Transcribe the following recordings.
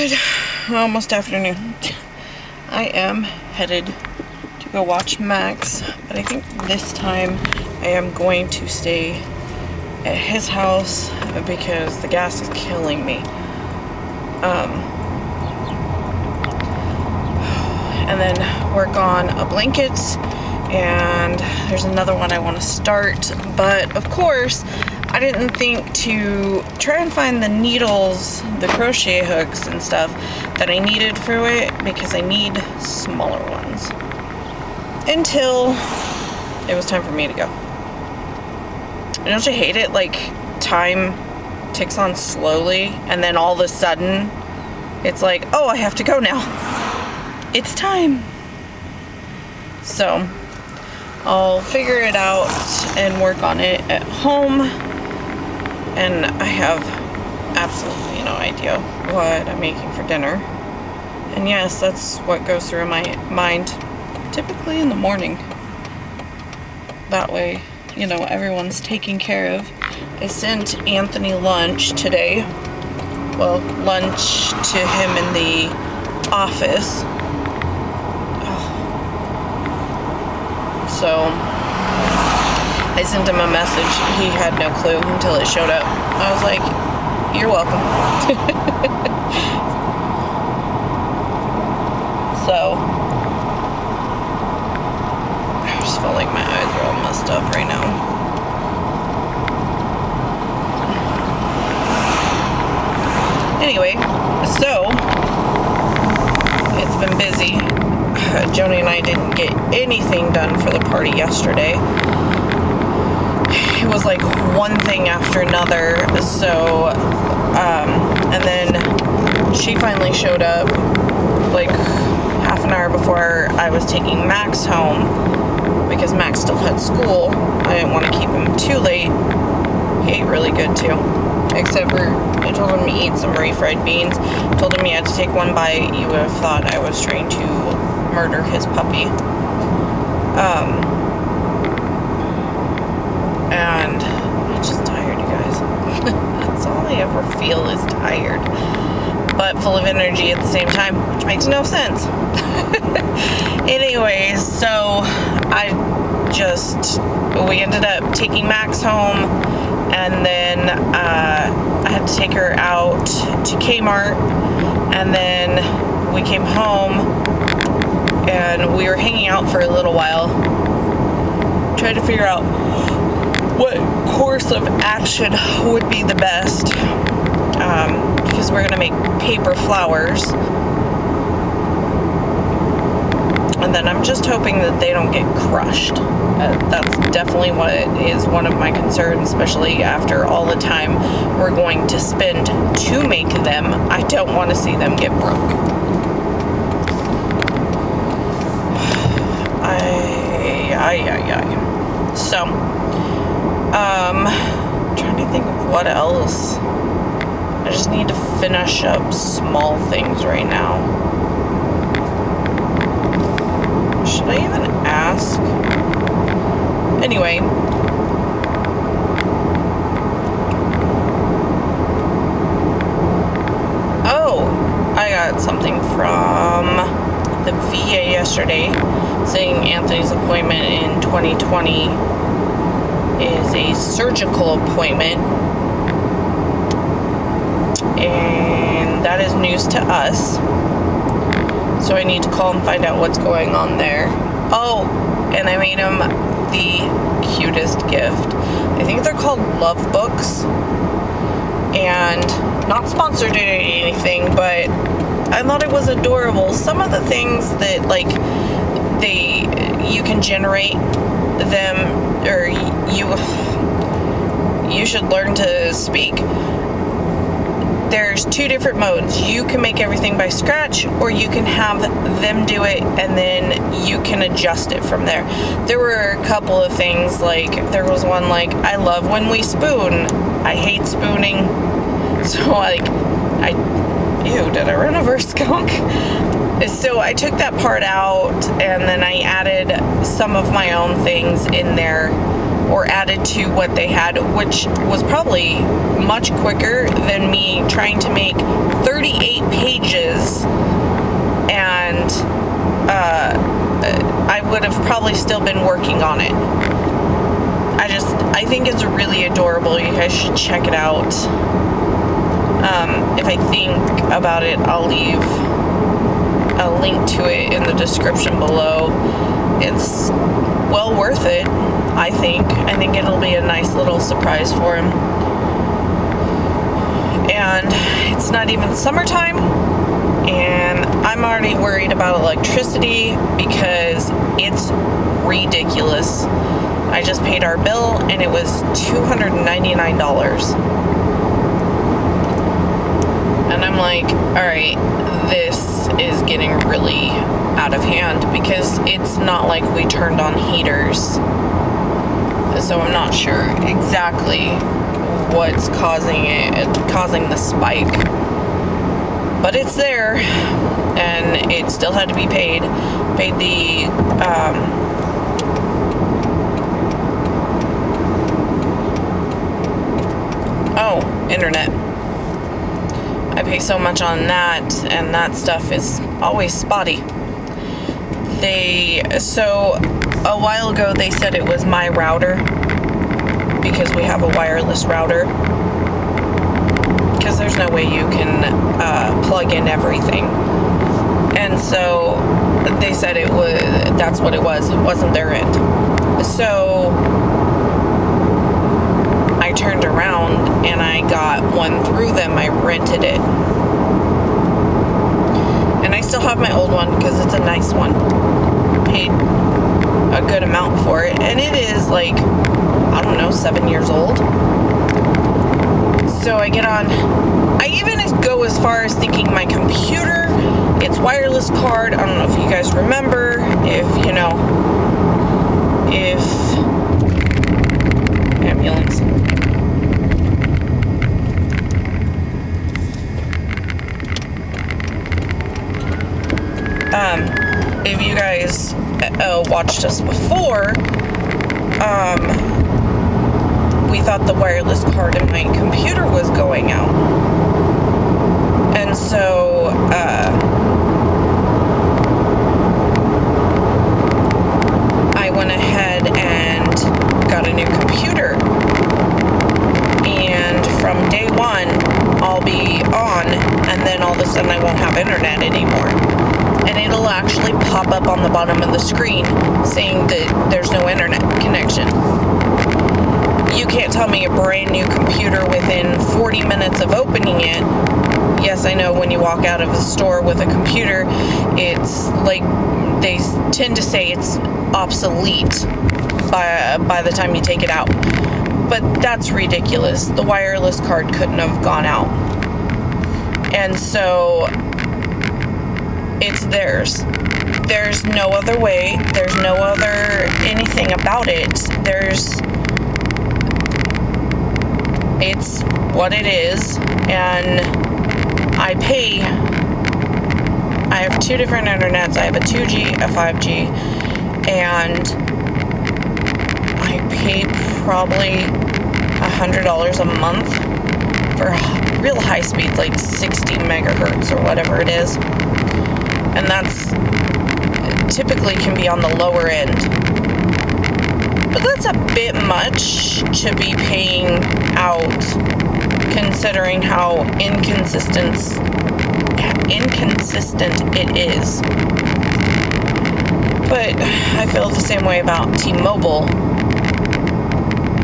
good. Almost afternoon. I am headed to go watch Max, but I think this time I am going to stay at his house because the gas is killing me. And then work on a blanket, and there's another one I want to start, but of course I didn't think to try and find the needles, the crochet hooks and stuff that I needed for it, because I need smaller ones, until it was time for me to go. Don't you hate it? Like, time ticks on slowly, and then all of a sudden it's like, oh, I have to go now. It's time. So I'll figure it out and work on it at home. And I have absolutely no idea what I'm making for dinner. And yes, that's what goes through my mind typically in the morning. That way, you know, everyone's taken care of. I sent Anthony lunch today. Well, lunch to him in the office. So I sent him a message. He had no clue until it showed up. I was like, you're welcome. So I just feel like my eyes are all messed up right now. Anyway, so it's been busy. Joni and I didn't get anything done for the party yesterday. It was like one thing after another. So, and then she finally showed up like half an hour before I was taking Max home, because Max still had school. I didn't want to keep him too late. He ate really good too. Except for, I told him to eat some refried beans. Told him he had to take one bite. You would have thought I was trying to murder his puppy. And I'm just tired, you guys. That's all I ever feel is tired. But full of energy at the same time, which makes no sense. Anyways, so we ended up taking Max home, and then I had to take her out to Kmart, and then we came home, and we were hanging out for a little while, trying to figure out what course of action would be the best, because we're going to make paper flowers. And then I'm just hoping that they don't get crushed. That's definitely what is one of my concerns, especially after all the time we're going to spend to make them. I don't want to see them get broke. So, trying to think of what else. I just need to finish up small things right now. Should I even ask? Anyway. Oh, I got something from the VA yesterday saying Anthony's appointment in 2020 is a surgical appointment, and that is news to us, so I need to call and find out what's going on there. Oh, and I made him the cutest gift. I think they're called love books, and not sponsored or anything, but I thought it was adorable. Some of the things that, like, you can generate them, or you should learn to speak. There's two different modes. You can make everything by scratch, or you can have them do it, and then you can adjust it from there. There were a couple of things, like, there was one like, I love when we spoon. I hate spooning. So, like, ew, did I run over a skunk? So I took that part out, and then I added some of my own things in there, or added to what they had, which was probably much quicker than me trying to make 38 pages ages, and I would have probably still been working on it. I think it's really adorable. You guys should check it out. If I think about it, I'll leave a link to it in the description below. It's well worth it, I think. I think it'll be a nice little surprise for him. And it's not even summertime, and I'm already worried about electricity because it's ridiculous. I just paid our bill and it was $299. And I'm like, alright, this is getting really out of hand because it's not like we turned on heaters. So I'm not sure exactly what's causing the spike. But it's there, and it still had to be paid. Paid the internet. I pay so much on that, and that stuff is always spotty. So a while ago they said it was my router, because we have a wireless router, because there's no way you can plug in everything. And so they said that's what it was. It wasn't their end. So I turned around and I got one through them. I rented it. And I still have my old one because it's a nice one. Paid a good amount for it. And it is like, I don't know, 7 years old. So I get on. I even go as far as thinking my computer, its wireless card. I don't know if you guys remember. If ambulance. If you guys watched us before, we thought the wireless card in my computer was going out. And so, I went ahead and got a new computer. And from day one, I'll be on, and then all of a sudden I won't have internet anymore. And it'll actually pop up on the bottom of the screen saying that there's no internet connection. You can't tell me a brand new computer within 40 minutes of opening it. Yes, I know when you walk out of the store with a computer, it's like they tend to say it's obsolete by the time you take it out. But that's ridiculous. The wireless card couldn't have gone out. And so it's theirs. There's no other way. There's no other anything about it. It's what it is, and I have two different internets. I have a 2G, a 5G, and I pay probably $100 a month for real high speeds, like 60 megahertz or whatever it is. And that's typically can be on the lower end. But that's a bit much to be paying out, considering how inconsistent it is. But I feel the same way about T-Mobile.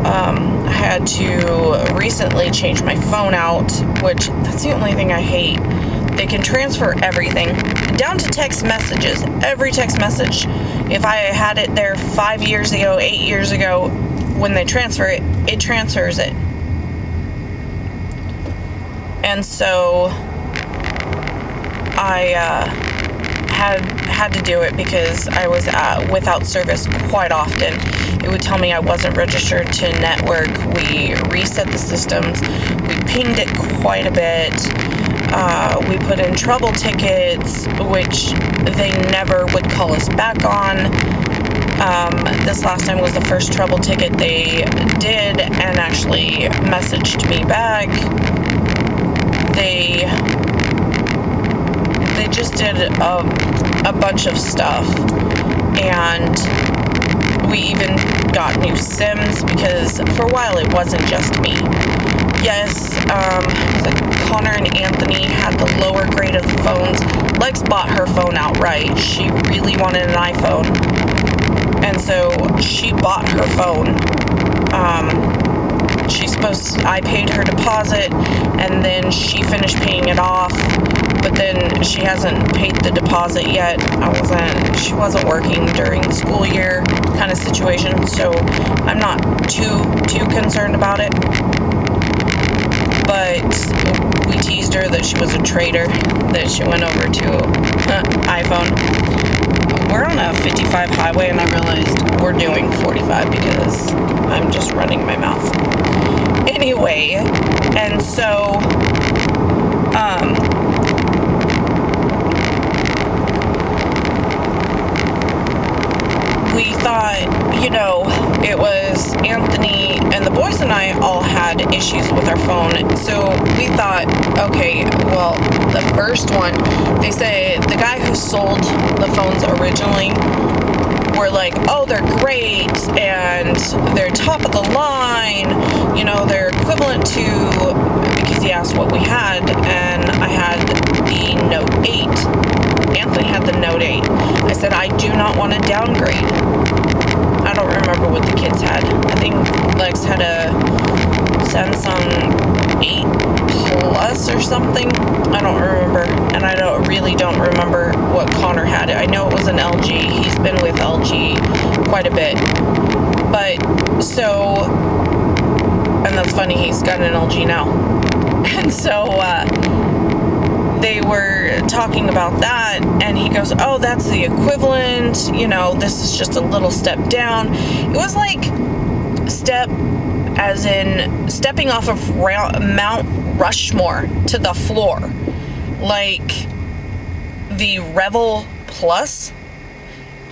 I had to recently change my phone out, which that's the only thing I hate. They can transfer everything, down to text messages. Every text message. If I had it there 5 years ago, 8 years ago, when they transfer it, it transfers it. And so I had to do it because I was without service quite often. It would tell me I wasn't registered to network. We reset the systems. We pinged it quite a bit. We put in trouble tickets, which they never would call us back on. This last time was the first trouble ticket they did and actually messaged me back. did a bunch of stuff, and we even got new SIMs because for a while it wasn't just me. Yes, Connor and Anthony had the lower grade of the phones. Lex bought her phone outright. She really wanted an iPhone, and so she bought her phone. I paid her deposit, and then she finished paying it off, but then she hasn't paid the deposit yet. She wasn't working during the school year kind of situation, so I'm not too concerned about it. But we teased her that she was a traitor, that she went over to iPhone. We're on a 55 highway, and I realized we're doing 45 because I'm just running my mouth. Anyway, and so, we thought, it was Anthony and the boys and I all had issues with our phone. So we thought, okay, well, the first one, they say the guy who sold the phones originally were like, oh, they're great and they're top of the line, they're equivalent to, because he asked what we had, and I had the Note 8. Anthony had the Note 8. I said, I do not want to downgrade. I don't remember what the kids had. I think Lex had a Samsung 8 Plus or something. I don't remember. And I really don't remember what Connor had. I know it was an LG. He's been with LG quite a bit. But, so, and that's funny, he's got an LG now. And so, they were talking about that, and he goes, oh, that's the equivalent, this is just a little step down. It was like step as in stepping off of Mount Rushmore to the floor. Like, the Revel Plus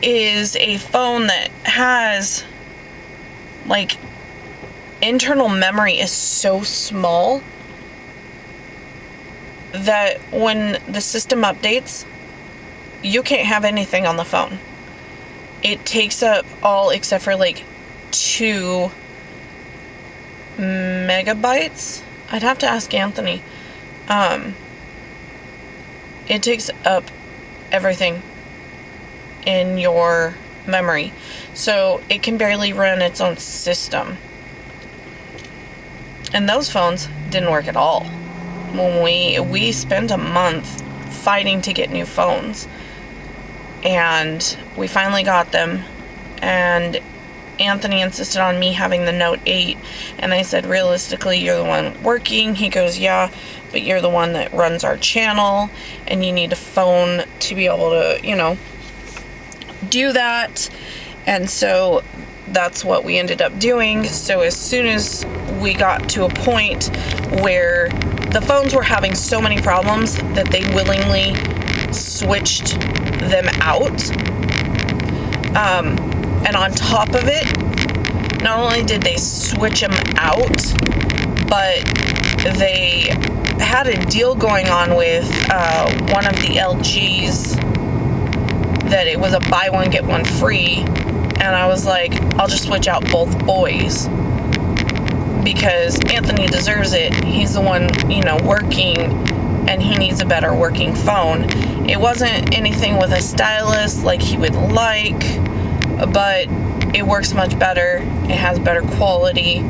is a phone that has, like, internal memory is so small that when the system updates, you can't have anything on the phone. It takes up all except for like 2 megabytes. I'd have to ask Anthony. It takes up everything in your memory, so it can barely run its own system. And those phones didn't work at all. When we spent a month fighting to get new phones, and we finally got them, and Anthony insisted on me having the Note 8, and I said, realistically, you're the one working. He goes, yeah, but you're the one that runs our channel, and you need a phone to be able to, do that. And so that's what we ended up doing. So as soon as we got to a point where the phones were having so many problems that they willingly switched them out. And on top of it, not only did they switch them out, but they had a deal going on with one of the LGs that it was a buy one, get one free. And I was like, I'll just switch out both boys, because Anthony deserves it. He's the one, working, and he needs a better working phone. It wasn't anything with a stylus like he would like, but it works much better. It has better quality.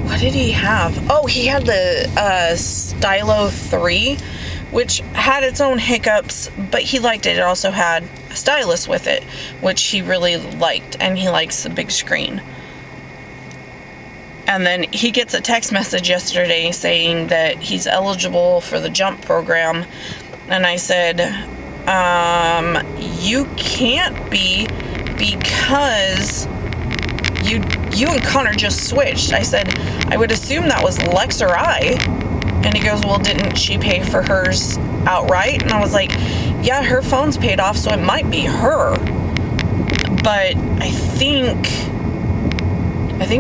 What did he have? Oh, he had the Stylo 3, which had its own hiccups, but he liked it. It also had a stylus with it, which he really liked, and he likes the big screen. And then he gets a text message yesterday saying that he's eligible for the JUMP program. And I said, you can't be, because you and Connor just switched. I said, I would assume that was Lex or I. And he goes, well, didn't she pay for hers outright? And I was like, yeah, her phone's paid off, so it might be her. But I think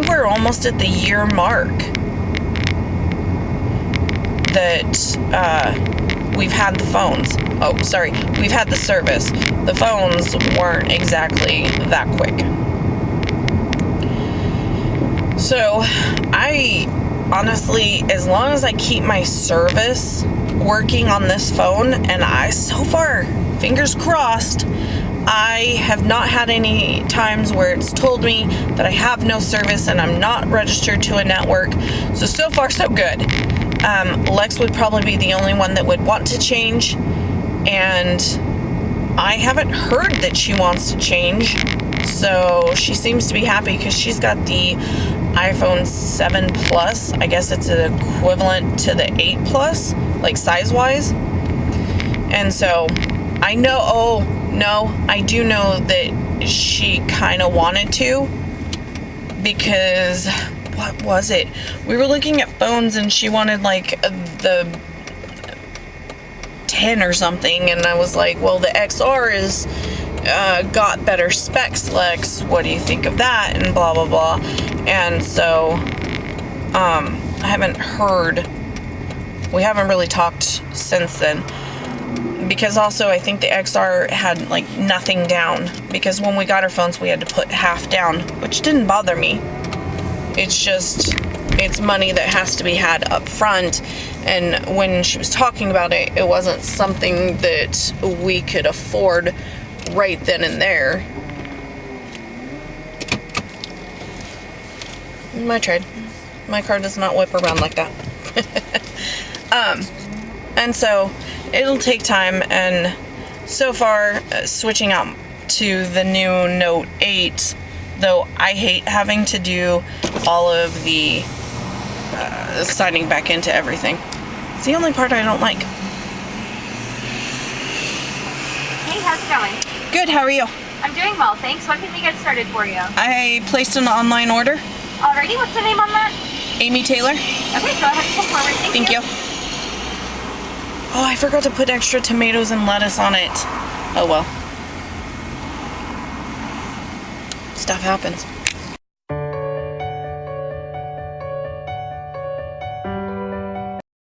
we're almost at the year mark that we've had the phones. Oh, sorry, we've had the service. The phones weren't exactly that quick. So I honestly, as long as I keep my service working on this phone, and I, so far, fingers crossed, I have not had any times where it's told me that I have no service and I'm not registered to a network. So far so good. Lex would probably be the only one that would want to change, and I haven't heard that she wants to change. So she seems to be happy because she's got the iPhone 7 Plus. I guess it's an equivalent to the 8 Plus, like size-wise. And so I know, I do know that she kind of wanted to, because what was it? We were looking at phones and she wanted like the 10 or something, and I was like, well, the XR is got better specs, Lex. What do you think of that? And blah blah blah. And so I haven't heard. We haven't really talked since then. Because also I think the XR had like nothing down, because when we got our phones we had to put half down, which didn't bother me. It's just, it's money that has to be had up front, and when she was talking about it, it wasn't something that we could afford right then and there. My trade. My car does not whip around like that. And so it'll take time, and so far switching out to the new Note 8, though I hate having to do all of the signing back into everything. It's the only part I don't like. Hey, how's it going? Good, how are you? I'm doing well, thanks. What can we get started for you? I placed an online order. Alrighty, what's the name on that? Amy Taylor. Okay, go ahead and come forward. Thank you. Oh, I forgot to put extra tomatoes and lettuce on it. Oh well. Stuff happens.